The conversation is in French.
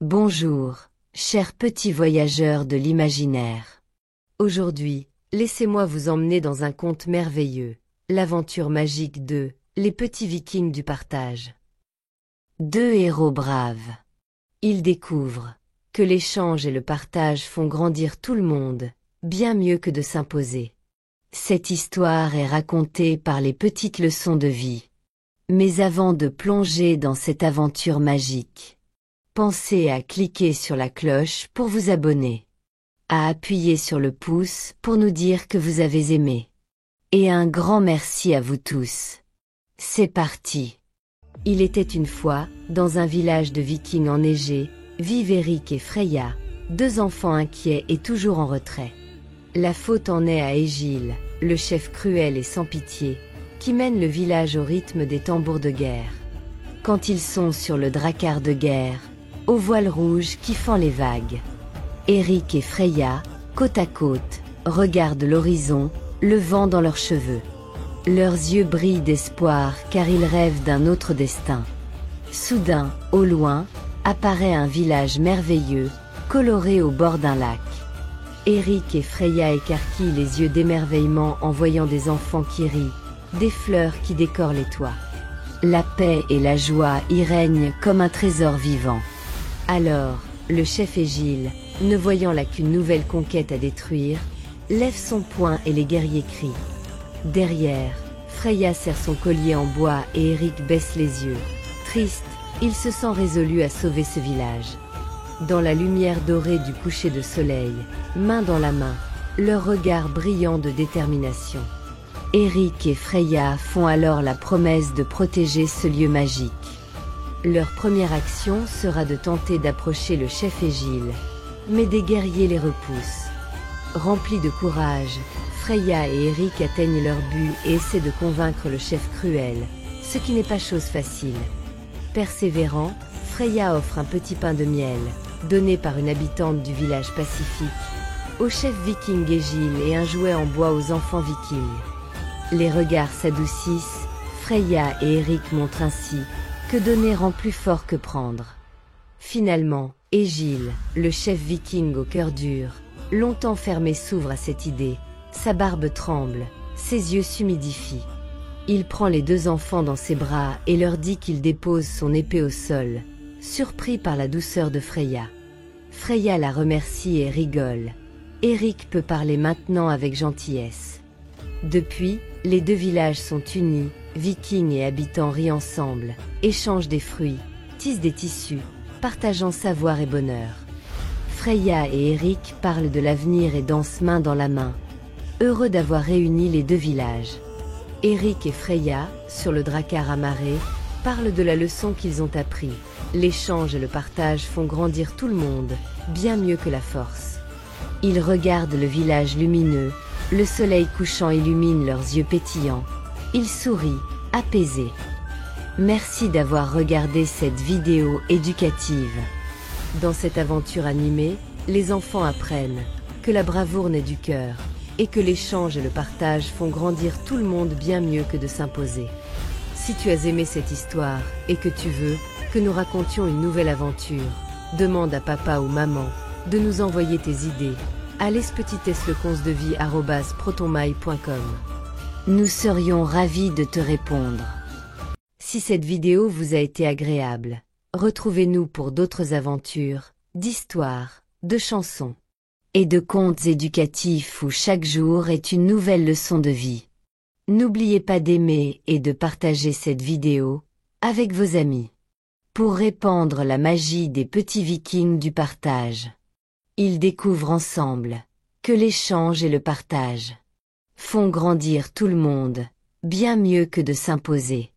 Bonjour, chers petits voyageurs de l'imaginaire. Aujourd'hui, laissez-moi vous emmener dans un conte merveilleux, l'aventure magique de Les petits vikings du partage. Deux héros braves. Ils découvrent que l'échange et le partage font grandir tout le monde, bien mieux que de s'imposer. Cette histoire est racontée par les petites leçons de vie. Mais avant de plonger dans cette aventure magique, pensez à cliquer sur la cloche pour vous abonner, à appuyer sur le pouce pour nous dire que vous avez aimé. Et un grand merci à vous tous. C'est parti. Il était une fois, dans un village de vikings enneigé, vivent Eric et Freya, deux enfants inquiets et toujours en retrait. La faute en est à Egil, le chef cruel et sans pitié, qui mène le village au rythme des tambours de guerre. Quand ils sont sur le drakkar de guerre, au voile rouge qui fend les vagues, Eric et Freya, côte à côte, regardent l'horizon, le vent dans leurs cheveux. Leurs yeux brillent d'espoir car ils rêvent d'un autre destin. Soudain, au loin, apparaît un village merveilleux, coloré au bord d'un lac. Eric et Freya écarquillent les yeux d'émerveillement en voyant des enfants qui rient, des fleurs qui décorent les toits. La paix et la joie y règnent comme un trésor vivant. Alors, le chef Egil, ne voyant là qu'une nouvelle conquête à détruire, lève son poing et les guerriers crient. Derrière, Freya serre son collier en bois et Eric baisse les yeux. Triste, il se sent résolu à sauver ce village. Dans la lumière dorée du coucher de soleil, main dans la main, leurs regards brillants de détermination. Eric et Freya font alors la promesse de protéger ce lieu magique. Leur première action sera de tenter d'approcher le chef Egil, mais des guerriers les repoussent. Remplis de courage, Freya et Eric atteignent leur but et essaient de convaincre le chef cruel, ce qui n'est pas chose facile. Persévérant, Freya offre un petit pain de miel, donné par une habitante du village pacifique, au chef viking Egil et un jouet en bois aux enfants vikings. Les regards s'adoucissent, Freya et Eric montrent ainsi que donner rend plus fort que prendre. Finalement, Egil, le chef viking au cœur dur, longtemps fermé s'ouvre à cette idée, sa barbe tremble, ses yeux s'humidifient. Il prend les deux enfants dans ses bras et leur dit qu'il dépose son épée au sol, surpris par la douceur de Freya. Freya la remercie et rigole. Eric peut parler maintenant avec gentillesse. Depuis, les deux villages sont unis, vikings et habitants rient ensemble, échangent des fruits, tissent des tissus, partageant savoir et bonheur. Freya et Eric parlent de l'avenir et dansent main dans la main, heureux d'avoir réuni les deux villages. Eric et Freya, sur le drakkar amarré, parlent de la leçon qu'ils ont appris. L'échange et le partage font grandir tout le monde, bien mieux que la force. Ils regardent le village lumineux, le soleil couchant illumine leurs yeux pétillants. Ils sourient, apaisés. Merci d'avoir regardé cette vidéo éducative. Dans cette aventure animée, les enfants apprennent que la bravoure naît du cœur et que l'échange et le partage font grandir tout le monde bien mieux que de s'imposer. Si tu as aimé cette histoire et que tu veux que nous racontions une nouvelle aventure, demande à papa ou maman de nous envoyer tes idées à lespetitesleconce-de-vie@protonmail.com. Nous serions ravis de te répondre. Si cette vidéo vous a été agréable, retrouvez-nous pour d'autres aventures, d'histoires, de chansons et de contes éducatifs où chaque jour est une nouvelle leçon de vie. N'oubliez pas d'aimer et de partager cette vidéo avec vos amis pour répandre la magie des petits vikings du partage. Ils découvrent ensemble que l'échange et le partage font grandir tout le monde, bien mieux que de s'imposer.